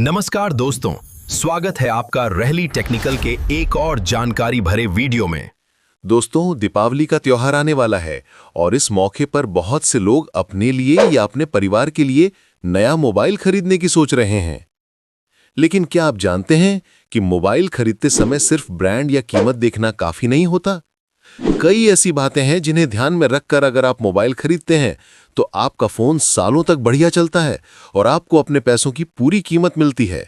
नमस्कार दोस्तों, स्वागत है आपका रहली टेक्निकल के एक और जानकारी भरे वीडियो में। दोस्तों, दीपावली का त्योहार आने वाला है और इस मौके पर बहुत से लोग अपने लिए या अपने परिवार के लिए नया मोबाइल खरीदने की सोच रहे हैं। लेकिन क्या आप जानते हैं कि मोबाइल खरीदते समय सिर्फ ब्रांड या कीमत देखना काफी नहीं होता? कई ऐसी बातें हैं जिन्हें ध्यान में रखकर अगर आप मोबाइल खरीदते हैं तो आपका फोन सालों तक बढ़िया चलता है और आपको अपने पैसों की पूरी कीमत मिलती है।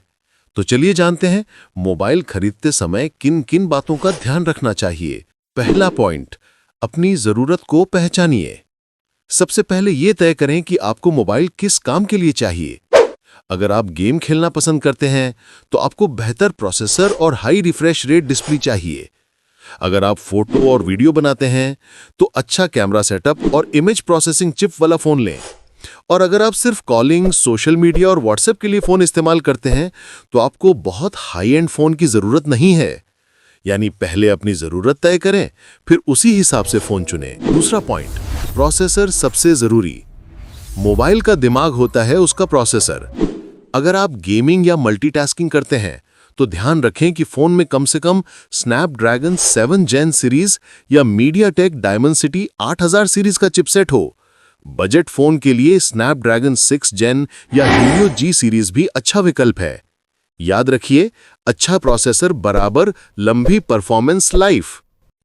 तो चलिए जानते हैं मोबाइल खरीदते समय किन किन बातों का ध्यान रखना चाहिए। पहला पॉइंट, अपनी जरूरत को पहचानिए। सबसे पहले यह तय करें कि आपको मोबाइल किस काम के लिए चाहिए। अगर आप गेम खेलना पसंद करते हैं तो आपको बेहतर प्रोसेसर और हाई रिफ्रेश रेट डिस्प्ले चाहिए। अगर आप फोटो और वीडियो बनाते हैं तो अच्छा कैमरा सेटअप और इमेज प्रोसेसिंग चिप वाला फोन लें। और अगर आप सिर्फ कॉलिंग, सोशल मीडिया और व्हाट्सएप के लिए फोन इस्तेमाल करते हैं तो आपको बहुत हाई एंड फोन की जरूरत नहीं है। यानी पहले अपनी जरूरत तय करें, फिर उसी हिसाब से फोन चुनें। दूसरा पॉइंट, प्रोसेसर सबसे जरूरी। मोबाइल का दिमाग होता है उसका प्रोसेसर। अगर आप गेमिंग या मल्टीटास्किंग करते हैं तो ध्यान रखें कि फोन में कम से कम स्नैपड्रैगन 7 जेन सीरीज या मीडियाटेक डायमेंसिटी 8000 सीरीज का चिपसेट हो। बजट फोन के लिए स्नैपड्रैगन 6 जेन या हीलियो जी सीरीज भी अच्छा विकल्प है। याद रखिए, अच्छा प्रोसेसर बराबर लंबी परफॉर्मेंस लाइफ।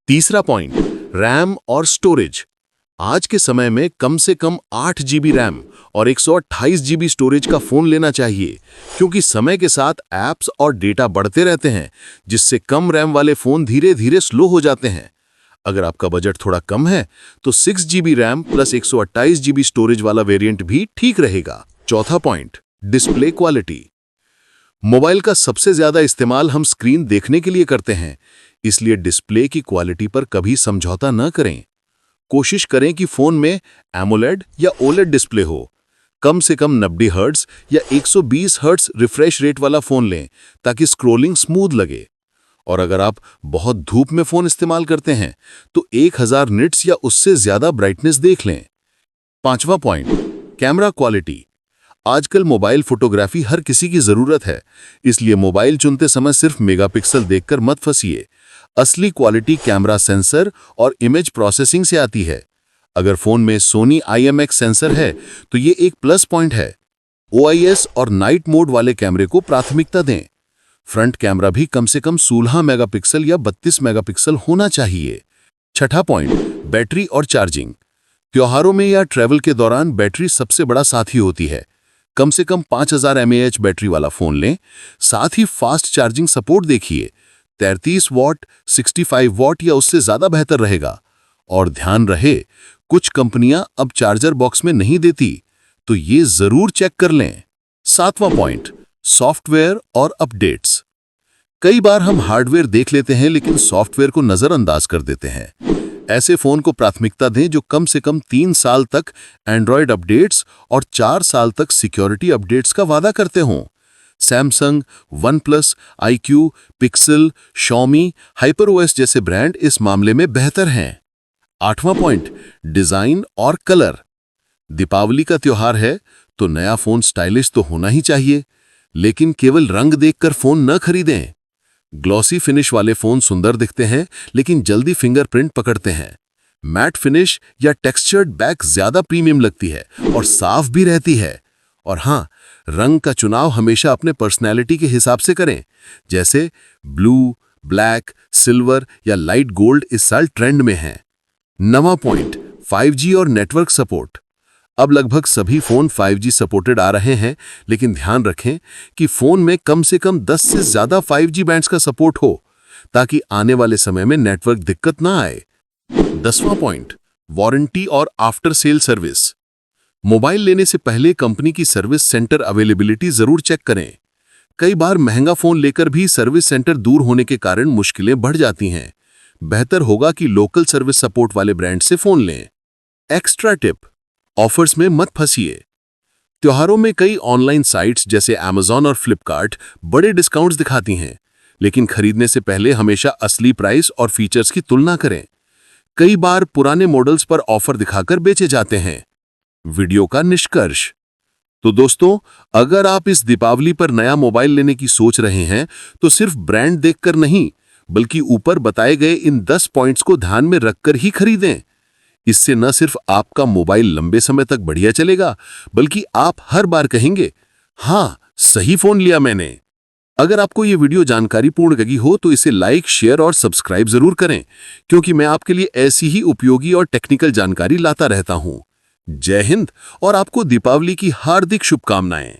तीसरा पॉइंट, रैम और स्टोरेज। आज के समय में कम से कम 8 GB रैम और 128 GB स्टोरेज का फोन लेना चाहिए, क्योंकि समय के साथ ऐप्स और डेटा बढ़ते रहते हैं, जिससे कम रैम वाले फोन धीरे धीरे स्लो हो जाते हैं। अगर आपका बजट थोड़ा कम है तो 6 GB RAM plus 128 GB storage वाला वेरिएंट भी ठीक रहेगा। चौथा पॉइंट, डिस्प्ले क्वालिटी। मोबाइल का सबसे ज्यादा इस्तेमाल हम स्क्रीन देखने के लिए करते हैं, इसलिए डिस्प्ले की क्वालिटी पर कभी समझौता न करें। कोशिश करें कि फोन में एमोलेड या ओलेड डिस्प्ले हो। कम से कम 90 हर्ट्ज या 120 हर्ट्ज रिफ्रेश रेट वाला फोन लें ताकि स्क्रोलिंग स्मूथ लगे। और अगर आप बहुत धूप में फोन इस्तेमाल करते हैं तो 1000 निट्स या उससे ज्यादा ब्राइटनेस देख लें। पांचवा पॉइंट, कैमरा क्वालिटी। आजकल मोबाइल फोटोग्राफी हर किसी की जरूरत है, इसलिए मोबाइल चुनते समय सिर्फ मेगापिक्सल देखकर मत फंसिए। असली क्वालिटी कैमरा सेंसर और इमेज प्रोसेसिंग से आती है। अगर फोन में सोनी IMX सेंसर है तो ये एक प्लस पॉइंट है। OIS और नाइट मोड वाले कैमरे को प्राथमिकता दें। फ्रंट कैमरा भी कम से कम 16 मेगापिक्सल या 32 मेगापिक्सल होना चाहिए। छठा पॉइंट, बैटरी और चार्जिंग। त्योहारों में या ट्रैवल के दौरान बैटरी सबसे बड़ा साथी होती है। कम से कम 5000 mAh बैटरी वाला फोन लें। साथ ही फास्ट चार्जिंग सपोर्ट देखिए। 33 वॉट, 65 वॉट या उससे ज्यादा बेहतर रहेगा। और ध्यान रहे, कुछ कंपनियां अब चार्जर बॉक्स में नहीं देती, तो ये जरूर चेक कर लें। सातवां पॉइंट, सॉफ्टवेयर और अपडेट्स। कई बार हम हार्डवेयर देख लेते हैं लेकिन सॉफ्टवेयर को नजरअंदाज कर देते हैं। ऐसे फोन को प्राथमिकता दें जो कम से कम 3 साल तक एंड्रॉयड अपडेट्स और 4 साल तक सिक्योरिटी अपडेट्स का वादा करते हों। Samsung, OnePlus, iQOO, pixel, Xiaomi, HyperOS जैसे ब्रांड इस मामले में बेहतर हैं। आठवां पॉइंट, डिजाइन और कलर। दीपावली का त्योहार है तो नया फोन स्टाइलिश तो होना ही चाहिए, लेकिन केवल रंग देखकर फोन न खरीदें। ग्लॉसी फिनिश वाले फोन सुंदर दिखते हैं लेकिन जल्दी फिंगरप्रिंट पकड़ते हैं। मैट फिनिश या टेक्सचर्ड बैक ज्यादा प्रीमियम लगती है और साफ भी रहती है। और हाँ, रंग का चुनाव हमेशा अपने पर्सनैलिटी के हिसाब से करें, जैसे ब्लू, ब्लैक, सिल्वर या लाइट गोल्ड इस साल ट्रेंड में हैं। 9वां पॉइंट, 5G और नेटवर्क सपोर्ट। अब लगभग सभी फोन 5G सपोर्टेड आ रहे हैं, लेकिन ध्यान रखें कि फोन में कम से कम 10 से ज्यादा 5G बैंड्स का सपोर्ट हो, ताकि आने वाले समय में नेटवर्क दिक्कत ना आए। 10वां पॉइंट, वारंटी और आफ्टर सेल सर्विस। मोबाइल लेने से पहले कंपनी की सर्विस सेंटर अवेलेबिलिटी जरूर चेक करें। कई बार महंगा फोन लेकर भी सर्विस सेंटर दूर होने के कारण मुश्किलें बढ़ जाती हैं। बेहतर होगा कि लोकल सर्विस सपोर्ट वाले ब्रांड से फोन लें। एक्स्ट्रा टिप, ऑफर्स में मत फंसिए। त्योहारों में कई ऑनलाइन साइट्स जैसे Amazon और Flipkart बड़े डिस्काउंट्स दिखाती हैं, लेकिन खरीदने से पहले हमेशा असली प्राइस और फीचर्स की तुलना करें। कई बार पुराने मॉडल्स पर ऑफर दिखाकर बेचे जाते हैं। वीडियो का निष्कर्ष, तो दोस्तों, अगर आप इस दीपावली पर नया मोबाइल लेने की सोच रहे हैं, तो सिर्फ ब्रांड देखकर नहीं, बल्कि ऊपर बताए गए इन 10 पॉइंट्स को ध्यान में रखकर ही खरीदें। इससे न सिर्फ आपका मोबाइल लंबे समय तक बढ़िया चलेगा, बल्कि आप हर बार कहेंगे, हाँ, सही फोन लिया मैंने। अगर आपको ये वीडियो जानकारीपूर्ण लगी हो तो इसे लाइक, शेयर और सब्सक्राइब जरूर करें, क्योंकि मैं आपके लिए ऐसी ही उपयोगी और टेक्निकल जानकारी लाता रहता हूं। जय हिंद और आपको दीपावली की हार्दिक शुभकामनाएं।